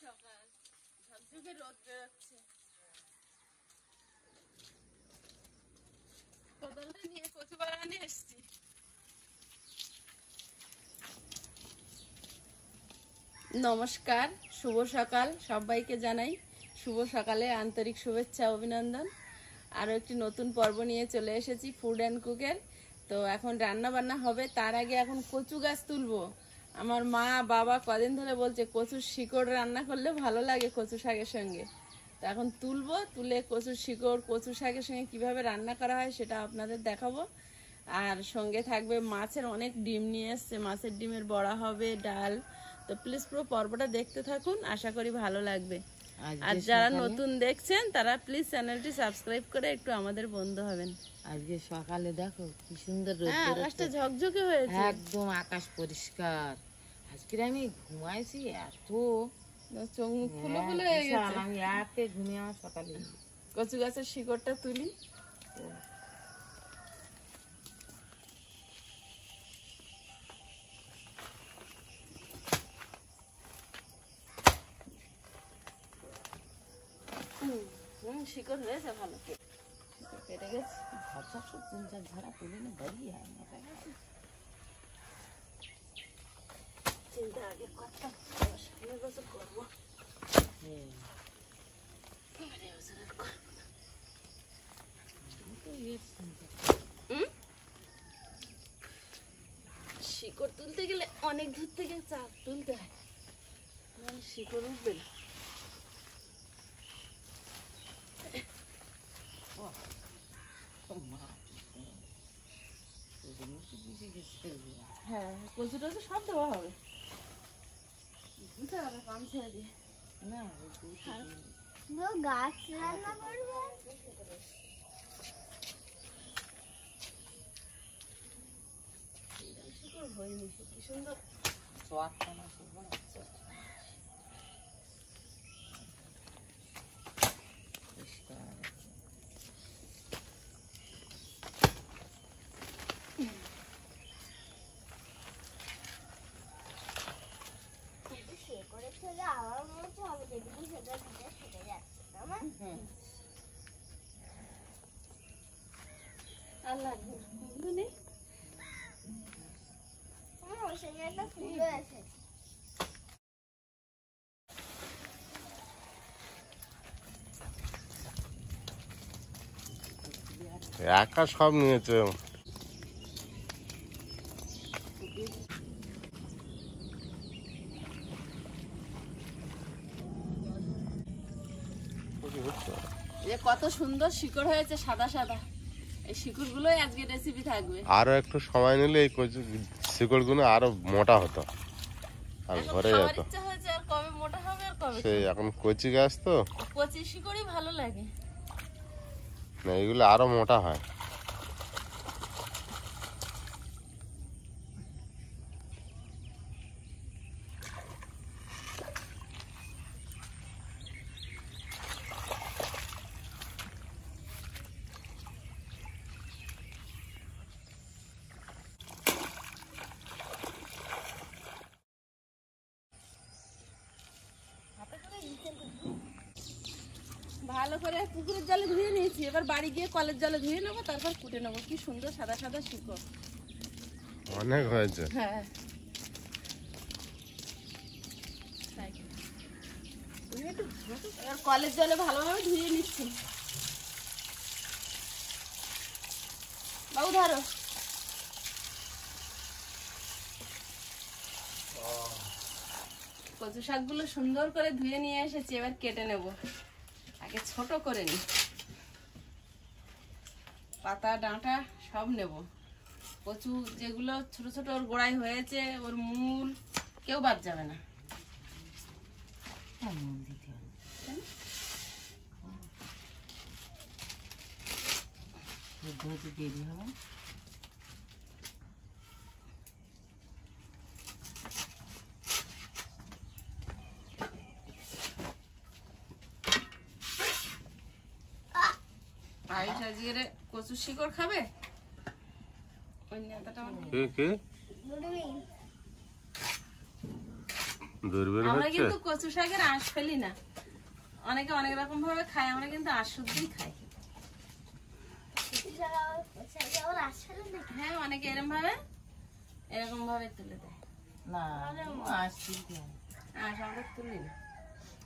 সকাল ঝকঝকে রোদ বেরোচ্ছে। কোদালটা নিয়ে কচু বাগানে এসছি। নমস্কার, শুভ সকাল সবাইকে জানাই। শুভ সকালে আন্তরিক শুভেচ্ছা অভিনন্দন। আরও একটি নতুন পর্ব নিয়ে চলে এসেছি ফুড অ্যান্ড কুকের। তো এখন রান্না বান্না হবে, তার আগে এখন কচু গাছ তুলবো। আমার মা বাবা কদিন ধরে বলছে কচুর শিকড় রান্না করলে ভালো লাগে কচু শাকের সঙ্গে। তো এখন তুলবো, তুলে কচুর শিকড় কচু শাকের সঙ্গে কিভাবে রান্না করা হয় সেটা আপনাদের দেখাবো। আর সঙ্গে থাকবে মাছের অনেক ডিম নিয়ে এসছে, মাছের ডিমের বড়া হবে, ডাল। তো প্লিজ পুরো পর্বটা দেখতে থাকুন, আশা করি ভালো লাগবে। আর যারা নতুন দেখছেন তারা প্লিজ চ্যানেলটি সাবস্ক্রাইব করে একটু আমাদের বন্ধু হবেন। আজকে সকালে দেখো কি সুন্দর রোদ, আকাশটা ঝকঝকে হয়েছে, একদম আকাশ পরিষ্কার। আজকে আমি ঘুমাইছি এত চোখ মুখ ফুলে ফুলে হয়ে গেছে। আমি একে ঘুমিয়ে আমার সকালে কচু গাছের শিকড়টা তুলি। শিকড় হয়েছে ভালো, কেটে গেছে। ঝাড়া তুলে না দাঁড়িয়ে চিন্তা আগে করতাম সামনে বছর করবো, শিকড় তুলতে গেলে অনেক দূর থেকে চাপ তুলতে হয়, শিকড় উঠবে না। হ্যাঁ, কচুটা তো সব দেওয়া হবে, কাম ছেড়ে দিয়ে না গাছ রান্না করবে। হয়নি, কি সুন্দর আল্লাহ একা সব নিয়েছে। কত সুন্দর শিকড় হয়েছে, সাদা সাদা। এই শিকড় গুলোই আজকে রেসিপি থাকবে। আরো একটু সময় নিলে এই কচু শিকড় গুলো আরো মোটা হতো আর ভরে যেত। ইচ্ছা হয়েছে, আর কবে মোটা হবে আর কবে। সেই এখন কচি গাছ তো, কচি শিকড়ই ভালো লাগে না এগুলো আরো মোটা হয়। ভালো করে পুকুরের জলে ধুয়ে নিয়েছি, এবার বাড়ি গিয়ে কলের জলে ধুয়ে নেবো, তারপর কুটে নেবো। কি সুন্দর সাদা সাদা শিকড়, অনেক হয়েছে। হ্যাঁ এবার কলের জলে ভালোভাবে ধুয়ে নিচ্ছি। বাবু ধরো। কচু শাকগুলো সুন্দর করে ধুয়ে নিয়ে এসেছি, এবার কেটে নেব। আগে ছোট করে নি, পাতা ডাঁটা সব নেব। কচু যেগুলো ছোট ছোট ওর গোড়ায় হয়েছে, ওর মূল কেউ বাদ যাবে না। দেরি হবে। আয়ুষ আজকে কচুর শিকড় খাবে। দূরবীন আমরা হচ্ছে। কিন্তু কচু শাকের আঁশ ফেলি না, অনেকে অনেক রকম ভাবে খায়, আমরা কিন্তু আঁশ শুদ্ধই খাই। হ্যাঁ, অনেকে এরকম ভাবে তুলে দেয়। না আসছি আঁশ আমরা তুলি না,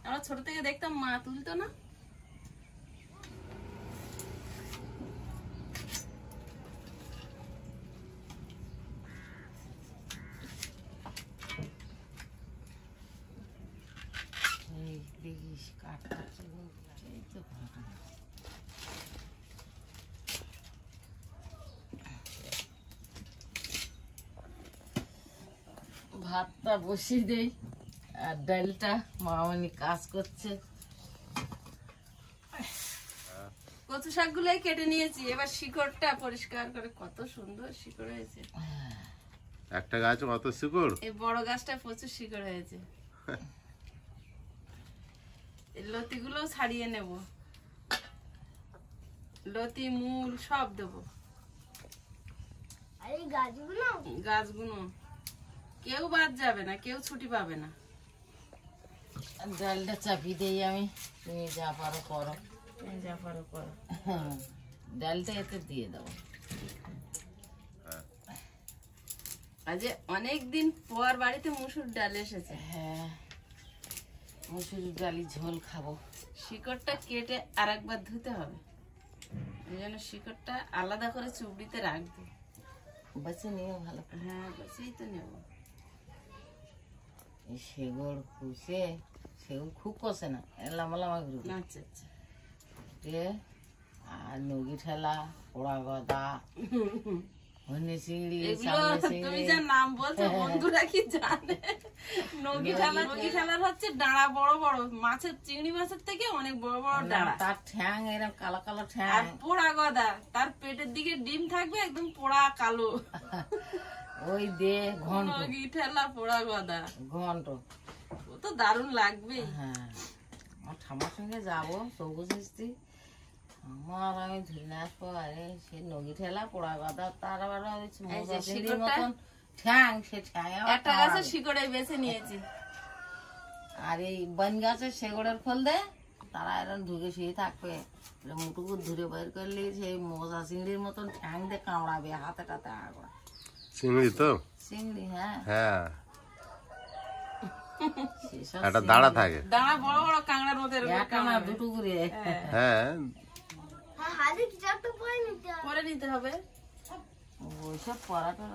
আমরা ছোট থেকে দেখতাম মা তুলতো না। এই দেখিস কাটতে এই তো ঘটনা। ভাতটা বসিয়ে দেই আর ডালটা মামনি কাজ করছে। কচু শাকগুলোই কেটে নিয়েছি, এবার শিকড়টা পরিষ্কার করে, কত সুন্দর শিকড় হয়েছে। একটা গাছ কত শিকড়। এই বড় গাছটা প্রচুর শিকড় হয়েছে। এই লতিগুলো ছাড়িয়ে নেব, লতি মূল সব দেবো। গাছগুলো কেউ বাদ যাবে না, কেউ ছুটি পাবে না। ডালটা চাপিয়ে দেই আমি, তুমি যা পারো করো। তুমি যা পারো করো। ডালটা এতে দিয়ে দাও। আজ অনেকদিন পর বাড়িতে মুসুর ডাল এসেছে। হ্যাঁ, মুসুরি ডালি ঝোল খাবো। শিকড়টা কেটে আর একবার ধুতে হবে, এই জন্য শিকড়টা আলাদা করে চুবড়িতে রাখবো। বেছে নিও ভালো করে। হ্যাঁ, বেশি তো নেব। এই সেগুড় খুশে, সেগুড় খুব কষে না, লামা লামা ঘুরবে। আচ্ছা আচ্ছা। আর নগি ঠেলা, পোড়া গদা, হনে চিংড়ি, এগুলো সামনে তুমি চিংড়ি। যা নাম বলছো বন্ধুরা কি জানে? নগি ঠেলার হচ্ছে ডাঁড়া বড় বড়, মাছের চিংড়ি মাছের থেকে অনেক বড় বড় ডাঁড়া। তার ঠ্যাং এরকম কালো কালো আর ঠ্যাং। পোড়া গদা, তার পেটের দিকে ডিম থাকবে একদম পোড়া কালো। ওই দে ঘন্ট, নগি ঠেলা পোড়া গদা, ঘন্ট। ও তো দারুণ লাগবে। হ্যাঁ, আমার ঠাম্মার সঙ্গে যাবো চৌকুশ এসছি, আমার আমি ধুলে আসবো। আরে সে নগি ঠেলা পোড়া গদা, তার আবার ওই এই যে মোজা চিংড়ির শিকড়টা? মতন ঠ্যাং, সে ঠ্যাং একটা গাছের শিকড়ে বেছে নিয়েছি। আর এই বন গাছের শেগড়ের ফল দে, তারা এরকম ঢুকে শুয়ে থাকবে, মুটুকু ধরে বের করলে সেই মোজা চিংড়ির মতন ঠ্যাং দিয়ে কামড়াবে হাতে টাতে আবার। চিংড়ি তো। চিংড়ি, হ্যাঁ। হ্যাঁ, সেসব একটা দাঁড়া থাকে। দাঁড়া বড় বড় কাঁকড়ার মতো এরকম একটা না দুটো করে। হ্যাঁ, করে নিতে হবে। ওইসব পরাটা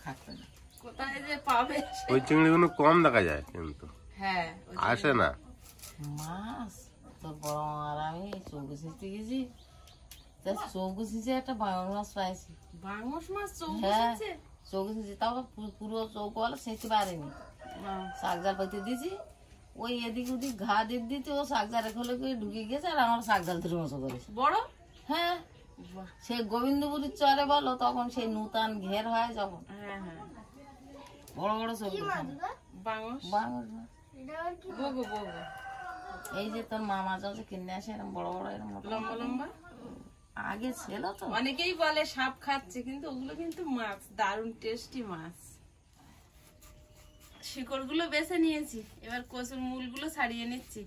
খাচ্ছে না। কোথায় যে পাবে? ওই চিংড়িগুলো কম দেখা যায় কিন্তু হ্যাঁ, আসে না। মাছ তো বড় আর আমি চৌকো ছিঁচতে গেছি, তা চৌকো ছিঁচে একটা বাংলা মাছ পাইছি। বাংমস মাছ চৌকো হ্যাঁ, আছে? চৌকো ছিঁচে, তাও পুরো চৌকো হলে ছিঁচতে পারিনি। শাক জাল পাইতে দিয়েছি, ওই এদিক ওদিক ঘা দিয়ে দিতে ও শাক জালে খোলে করে ঢুকে গেছে, আর আমার শাক জাল ধরে মতো করেছে। বড়? হ্যাঁ, সে গোবিন্দপুরীর চরে বলো, তখন সেই নূতন ঘের হয় যখন, হ্যাঁ হ্যাঁ, বড় বড় চৌকো বাংমস বাংলা মাছ। বগো বগো, এই যে তোর মামা যাচ্ছে কিনে আসে এরকম বড় বড় এরকম মোটা লম্বা লম্বা। আগে ছিল তো। অনেকেই বলে সাপ খাচ্ছে, কিন্তু ওগুলো কিন্তু মাছ, দারুণ টেস্টি মাছ। শিকড়গুলো বেছে নিয়েছি, এবার কচুর মূলগুলো ছাড়িয়ে নিচ্ছি।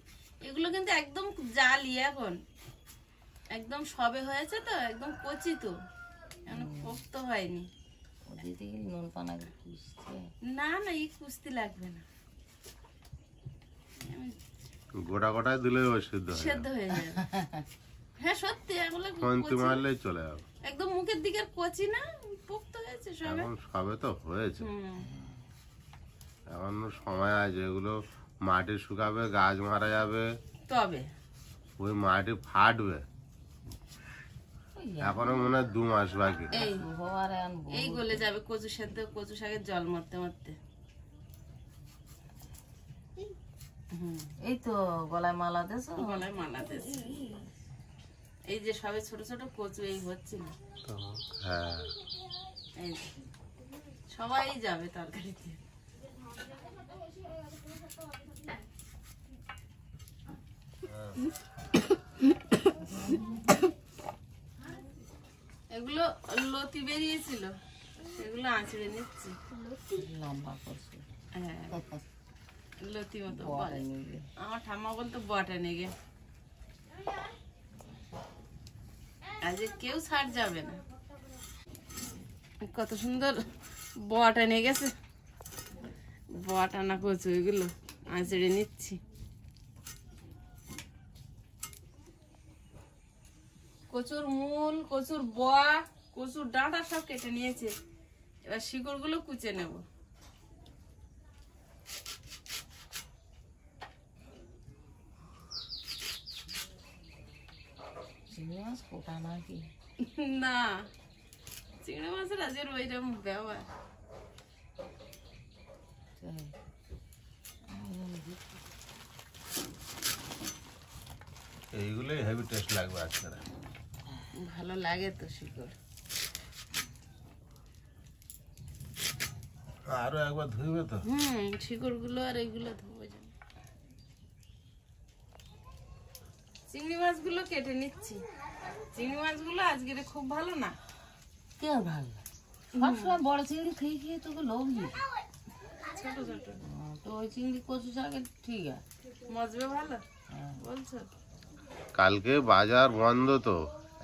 এগুলো কিন্তু একদম জালি, এখন একদম সবে হয়েছে তো, একদম কচি তো, এখন পোক্ত হয়নি। ওদিকে গেলে নুন পানা কুচতে। না না, এই কুস্তি লাগবে না, গোটা গোটায় দিলে ওই সিদ্ধ হয়ে সেদ্ধ যাবে। হয়ে যাবে। হ্যাঁ সত্যি, এগুলো খন্তি কচি, মারলেই চলে যাবে। একদম মুখের দিকে কচি না, পোক্ত হয়েছে সবে। এখন সবে তো হয়েছে, হুম, এখন সময় আছে। এগুলো মাটি শুকাবে, গাছ মারা যাবে, তবে ওই মাটি ফাটবে। এখনো মনে হয় 2 মাস বাকি। এই আর এখন এই গলে যাবে কচু সেদ্ধ, কচু শাকের জল মরতে মরতে। এই তো গলায় মালা দেছো। গলায় মানাতেছে। এই যে সবে ছোট ছোট কচু এই হচ্ছিল, হ্যাঁ, এই যে সবাই যাবে তরকারিতে। এগুলো লতি বেরিয়েছিল, সেগুলো আঁচড়ে নিচ্ছি। লম্বা করছো। হ্যাঁ, লতি মতো বটে বলে। নিলে আমার ঠাম্মা বলতো বটে নেগে। আজ কেউ ছাড় যাবে না। কত সুন্দর বট এনে গেছে, বট আনা কচু এগুলো আঁচড়ে নিচ্ছি। কচুর মূল, কচুর বয়া, কচুর ডাঁটা সব কেটে নিয়েছে। এবার শিকড় গুলো কুচে নেব। চিংড়ি মাছ কোটা নাকি? না, চিংড়ি মাছের আজের ওইরকম ব্যবহার। তাই। এইগুলোই হেভি টেস্ট লাগবে আজকে। ভালো লাগে তো শিকড়। আরো একবার ধুইবে তো। শিকড় গুলো আর এইগুলো ধোবো যেন। চিংড়ি মাছগুলো কেটে নিচ্ছি। চিংড়ি মাছগুলো আজকের খুব ভালো না। কে আর ভালো লাগে? সবসময় বড় চিংড়ি খেয়ে খেয়ে তোকে লোভ নেই। ছোট ছোট তো ওই চিংড়ি কচু শাকের ঠিক আছে। মজবে ভালো হ্যাঁ। বলছো? কালকে বাজার বন্ধ তো,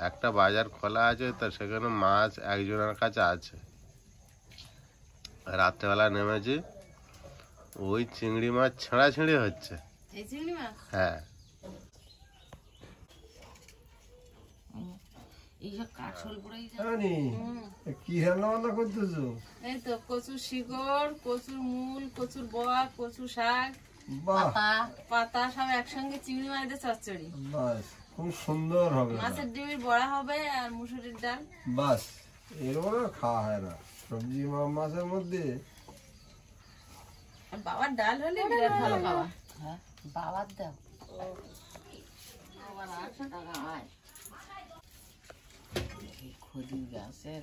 একটা বাজার খোলা আছে, তা সেখানে মাছ একজনের কাছে আছে। রাত্রেবেলা নেমেছি, ওই চিংড়ি মাছ ছেঁড়াছিঁড়ি হচ্ছে। এই চিংড়ি মাছ হ্যাঁ, এইসব কাঠল পড়েই যায়। রানী, কি রান্না বান্না করতেছো? এই তো কচুর শিকড়, কচুর মূল, কচুর বয়া, কচু শাক, বাহ, পাতা পাতা সব একসঙ্গে চিংড়ি মাছ দিয়ে চচ্চড়ি। বাস খুব সুন্দর হবে। মাছের ডিমের বড়া হবে আর মুসুরির ডাল। বাস, এরকম আর খাওয়া হয় না সবজি মাছের মধ্যে। আর বাবার ডাল হলে বিরাট ভালো খাওয়া। হ্যাঁ বাবার দাও আবার 800 টাকা হয়। এই খদির গাছের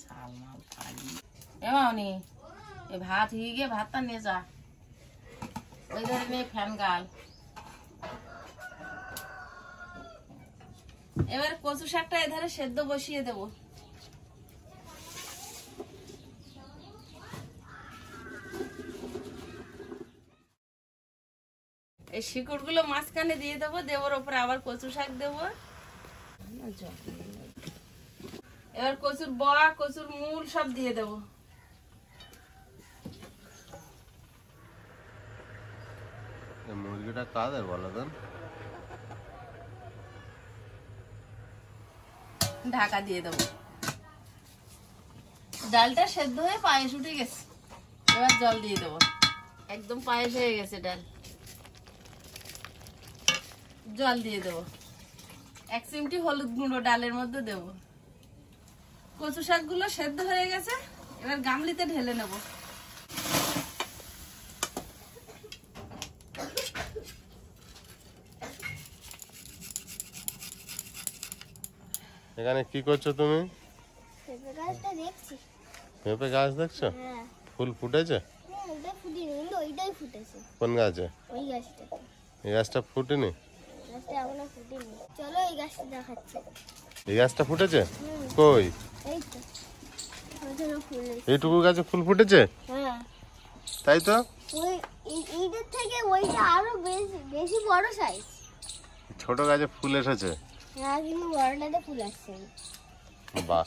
শাল মাল খালি এমনি এই ভাত হয়ে গিয়ে ভাতটা নিয়ে যা, ওই ধরে নিয়ে ফ্যান গাল। এবার কচু শাকটা এধারে সেদ্ধ বসিয়ে দেবো। এই শিকড় গুলো মাঝখানে দিয়ে দেবো, দেওয়ার উপরে আবার কচু শাক দেবো। এবার কচুর বয়া, কচুর মূল সব দিয়ে দেবো। এই মুরগিটা কাদের বলো তো? ঢাকা দিয়ে দেবো। ডালটা সেদ্ধ হয়ে পায়েস উঠে গেছে, এবার জল দিয়ে দেবো। একদম পায়েস হয়ে গেছে ডাল। জল দিয়ে দেবো। 1 চিমটি হলুদ গুঁড়ো ডালের মধ্যে দেবো। কচু শাকগুলো সেদ্ধ হয়ে গেছে, এবার গামলিতে ঢেলে নেব। এখানে কি করছো তুমি? পেঁপে গাছটা দেখছি। পেঁপে গাছ দেখছো? হ্যাঁ, ফুল ফুটেছে? ওইটা ফুটিনি, কিন্তু ওইটাই ফুটেছে। কোন গাছে? ওই গাছটা, এই গাছটা ফুটেনি? গাছটা এখনো ফুটেনি। চলো এই গাছটা দেখাচ্ছে। এই গাছটা ফুটেছে? কই? এই তো ওইখানে ফুল হয়েছে। এইটুকু গাছে ফুল ফুটেছে? হ্যাঁ, তাই তো। ওই এইটার থেকে ওইটা আরো বেশি বেশি বড় সাইজ। ছোট গাছে ফুল এসেছে। হ্যাঁ, কিন্তু বড়টাতে ফুল আসছে না। বাহ,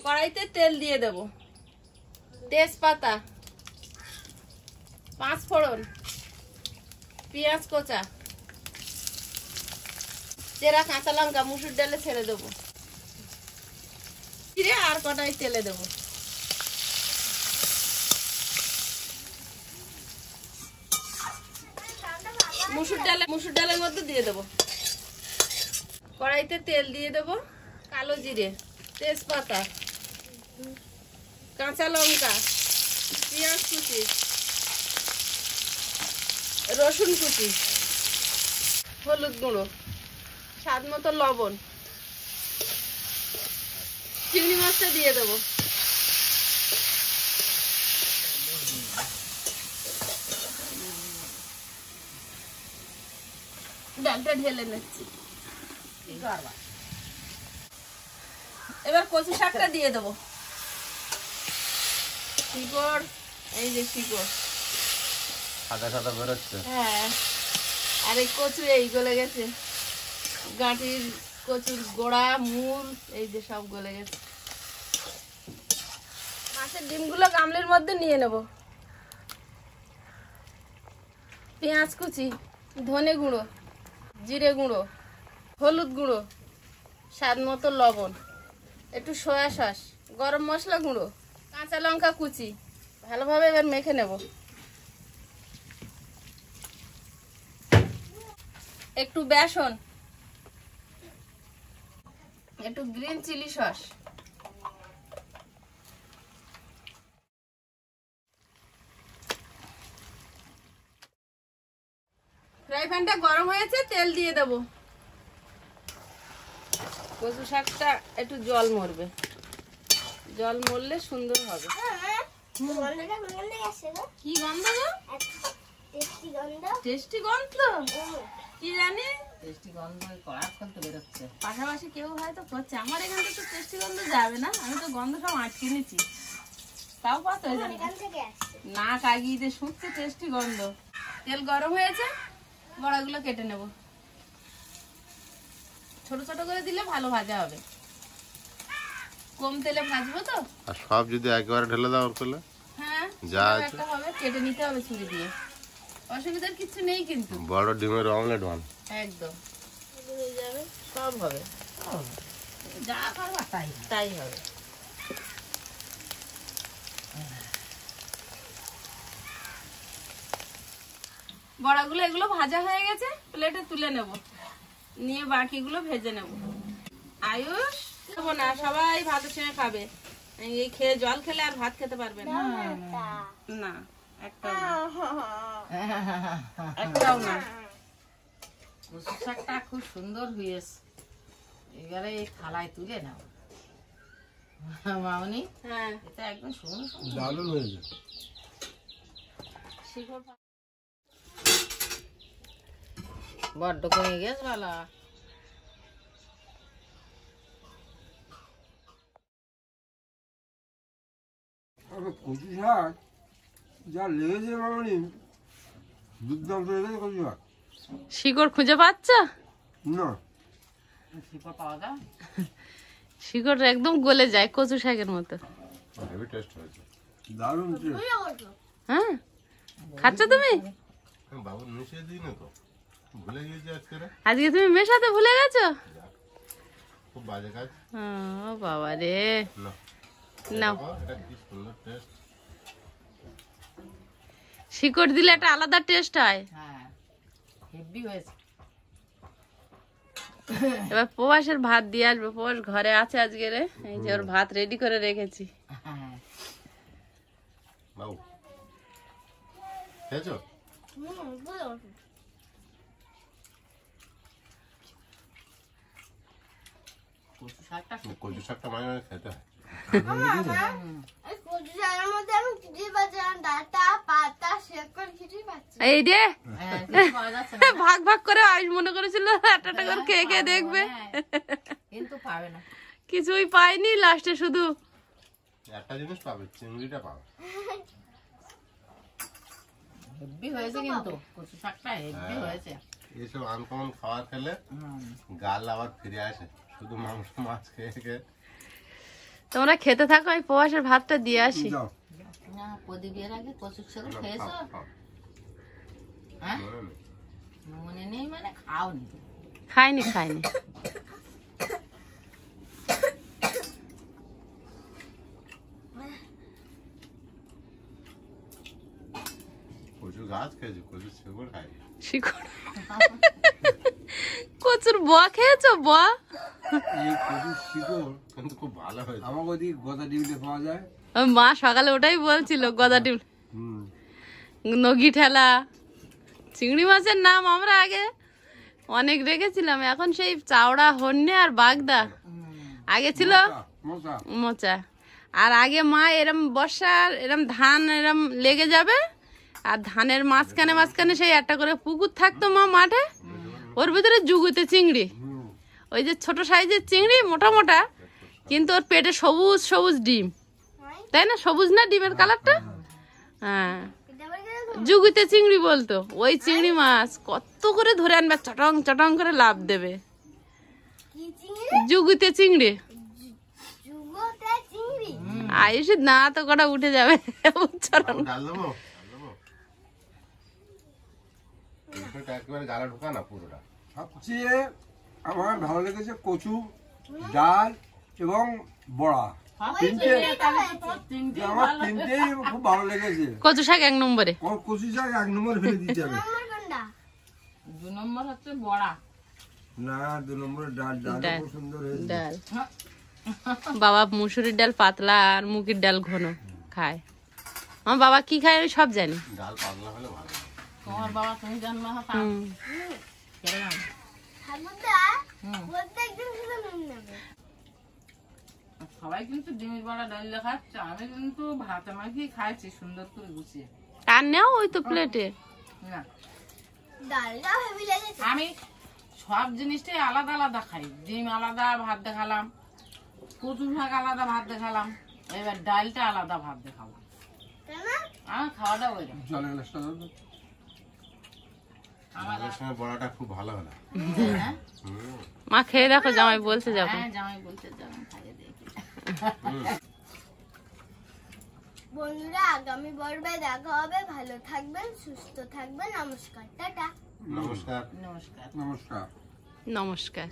কড়াইতে তেল দিয়ে দেবো, তেজপাতা, 5 ফোড়ন, পেঁয়াজ কোচা, চেরা কাঁচা লঙ্কা মুসুর ডালে ছেড়ে দেবো। জিরে আর কড়াই তেলে দেবো। মুসুর ডালের মধ্যে দিয়ে দেবো। কড়াইতে তেল দিয়ে দেবো, কালো জিরে, তেজপাতা, কাঁচা লঙ্কা, পেঁয়াজ কুচি, রসুন কুচি, হলুদ গুঁড়ো, স্বাদ মতো লবণ, চিংড়ি মাছটা দিয়ে দেবো। ডালটা ঢেলে নিচ্ছি। এবার কচু শাকটা দিয়ে দেবো। শিকড়, এই যে শিকড়, সাদা সাদা বেরোচ্ছে। হ্যাঁ, আর এই কচু এই গলে গেছে, গাঁটির কচুর গোড়া মূল এই যে সব গলে গেছে। মাছের ডিমগুলো গামলির মধ্যে নিয়ে নেব। পেঁয়াজ কুচি, ধনে গুঁড়ো, জিরে গুঁড়ো, হলুদ গুঁড়ো, স্বাদ মতো লবণ, একটু সয়া সস, গরম মশলা গুঁড়ো, কাঁচা লঙ্কা কুচি, ভালোভাবে এবার মেখে নেব। একটু বেসন, একটু গ্রিন চিলি সস, ফ্রাই প্যানটা গরম হয়েছে, তেল দিয়ে দেব। কচু শাকটা একটু জল মরবে, জল মরলে সুন্দর হবে। গন্ধটা কোন গেছে গো? কি গন্ধ গো? টেস্টি গন্ধ। টেস্টি গন্ধ কি জানি, টেস্টি গন্ধ ওই কড়ার ফেলতে বেরোচ্ছে। পাশাপাশি কেউ হয়তো করছে। আমার এখান থেকে তো টেস্টি গন্ধ যাবে না, আমি তো গন্ধ সব আটকে নিচ্ছি। তাও কত হয়ে যাবে, এখান থেকে আসছে। না কাগিয়ে শুকছে টেস্টি গন্ধ। তেল গরম হয়েছে, বড়াগুলো কেটে নেব। ছোট ছোট করে দিলে ভালো ভাজা হবে, কম তেলে ভাজবো তো। আর সব যদি একেবারে ঢেলে দাও করলে হ্যাঁ, যা সেটাও আছে। একটা হবে, কেটে নিতে হবে ছুরি দিয়ে। অসুবিধার কিছু নেই কিন্তু, বড় ডিমের অমলেট বান। একদম হয়ে যাবে, সব হবে, যা করবা তাই। তাই হবে। বড়াগুলো এগুলো ভাজা হয়ে গেছে, প্লেটে তুলে নেব, নিয়ে বাকিগুলো ভেজে নেব। আয়ুষ খাবো না, সবাই ভাতের সঙ্গে খাবে। এই খেয়ে জল খেলে আর ভাত খেতে পারবে না। না, একটাও না, একটাও না। কচু শাকটা খুব সুন্দর হয়েছে, এবারে এই থালায় তুলে নাও মামনি। হ্যাঁ, এটা একদম সুন্দর সুন্দর। দারুণ হয়েছে। শিখর ভাত। বড্ড কমে গেছে বালা। কচু শাক যা লেগেছে মামনি, দুর্দান্ত লেগেছে কচু শাক। শিকড় খুঁজে পাচ্ছ? না, শিকড় পাওয়া যায়? শিকড় একদম গলে যায় কচু শাকের মতো। হেভি টেস্ট হয়েছে। দারুণ টেস্ট। হ্যাঁ, খাচ্ছ তুমি? আমি বাবু মিশিয়ে দিই না তো, ভুলে গিয়েছি আজকে রে। আজকে তুমি মেশাতে ভুলে গেছো? খুব বাজে কাজ। ও বাবা রে, না নাও। এটা কি সুন্দর টেস্ট। শিকড় দিলে একটা আলাদা টেস্ট হয়। হ্যাঁ, হেভি হয়েছে। এবার প্রবাসের ভাত দিয়ে আসবো, প্রবাস ঘরে আছে আজকে রে, এই যে ওর ভাত রেডি করে রেখেছি। হ্যাঁ, বাবু খেয়েছো? কচু শাকটা কচু শাকটা মাঝে মাঝে খেতে হয়। কচু শাকের মধ্যে আমি কিছুই পাচ্ছি না, ডাঁটা পাতা শেকড় কিছুই পাচ্ছি না। এই রে, হ্যাঁ, কিছু পাওয়া যাচ্ছে না। ভাগ ভাগ করে আয়ুষ মনে করেছিল একটা একটা করে খেয়ে খেয়ে দেখবে, হ্যাঁ, কিন্তু পাবে না। কিছুই পাইনি, লাস্টে শুধু একটা জিনিস পাবে, চিংড়িটা পাবে। হেভি হয়েছে কিন্তু কচু শাকটা হেভি হয়েছে। এইসব আনকমন খাবার খেলে গাল আবার ফিরে আসে, শুধু মাংস মাছ খেয়ে খেয়ে। তোমরা খেতে থাকো, আমি প্রবাসের ভাতটা দিয়ে আসি। যাও। না, প্রদীপের আগে কচু শাক খেয়েছো? খাও, খাও। হ্যাঁ, মনে নেই? মনে নেই মানে খাওনি। খাইনি খাইনি। কচু গাছ খেয়েছি, কচু শেকড় খাই। শিকড় কচুর বয়া খেয়েছো? বয়া এই কচুর শিকড় কিন্তু খুব ভালো হয়েছে। আমাকে ওদিকে গদা ডিমতে পাওয়া যায়। ওই মা সকালে ওটাই বলছিল, গদা ডিম, হুম, নগি ঠেলা, চিংড়ি মাছের নাম আমরা আগে অনেক রেখেছিলাম, এখন সেই চাওড়া হন্যে আর বাগদা। আগে ছিল মশা। মোচা। আর আগে মা এরম বর্ষার এরম ধান এরম লেগে যাবে, আর ধানের মাঝখানে মাঝখানে সেই একটা করে পুকুর থাকতো মা মাঠে, ওর ভিতরে জুগুতে চিংড়ি, ওই যে ছোট সাইজের চিংড়ি, মোটা মোটা, কিন্তু ওর পেটে সবুজ সবুজ ডিম, তাই না? সবুজ না ডিমের কালারটা? হ্যাঁ, জুগুতে চিংড়ি বলতো, ওই চিংড়ি মাছ কত করে ধরে আনবে, চটং চটং করে লাভ দেবে। কি চিংড়ি? জুগুতে চিংড়ি, যুগতে চিংড়ি। আয়ুষের দাঁত কটা উঠে যাবে উচ্চারণ। ডাল দেবো এটা একেবারে গালা ঢোকা না পুরোটা। সবচেয়ে আমার ভালো লেগেছে কচু, ডাল এবং বড়া। তিনটে আমার তিনটেই খুব ভালো লেগেছে। কচু শাক 1 নম্বরে। কচু শাক 1 নম্বর ফেলে দিতে হবে। আমার কোনটা? 2 নম্বর হচ্ছে বড়া। না 2 নম্বরে ডাল, ডাল ডাল। খুব সুন্দর হয়েছে। ডাল, বাবা মুসুরির ডাল পাতলা আর মুগের ডাল ঘন খায়। আমার বাবা কি খায় আমি সব জানি। ডাল পাতলা হলে ভালো। তোমার বাবা তুমি জানবা না? হুম। ঠাকুরদা প্রত্যেকদিন শুধু নুন নেবে। সবাই কিন্তু ডিমের বড়া ডাল দিয়ে খাচ্ছে, আমি কিন্তু ভাতে মাখিয়ে খাইছি সুন্দর করে গুছিয়ে। আর নেও ওই তো প্লেটে। না, ডালটা হেভি লেগেছে। আমি সব জিনিসটাই আলাদা আলাদা খাই। ডিম আলাদা ভাত দেখালাম, কচু শাক আলাদা ভাত দেখালাম, এবার ডালটা আলাদা ভাত দেখালাম। কেন? আমার খাওয়াটা ওই জলের গ্লাসটা দাও তো। ডালের সঙ্গে বড়াটা খুব ভালো হলো। মা খেয়ে দেখো, জামাই বলছে যাবো। হ্যাঁ, জামাই বলতে যাবেন, খাইয়ে দেখি। বন্ধুরা আগামী পর্বে দেখা হবে। ভালো থাকবেন, সুস্থ থাকবেন। নমস্কার, টাটা। নমস্কার। নমস্কার। নমস্কার। নমস্কার।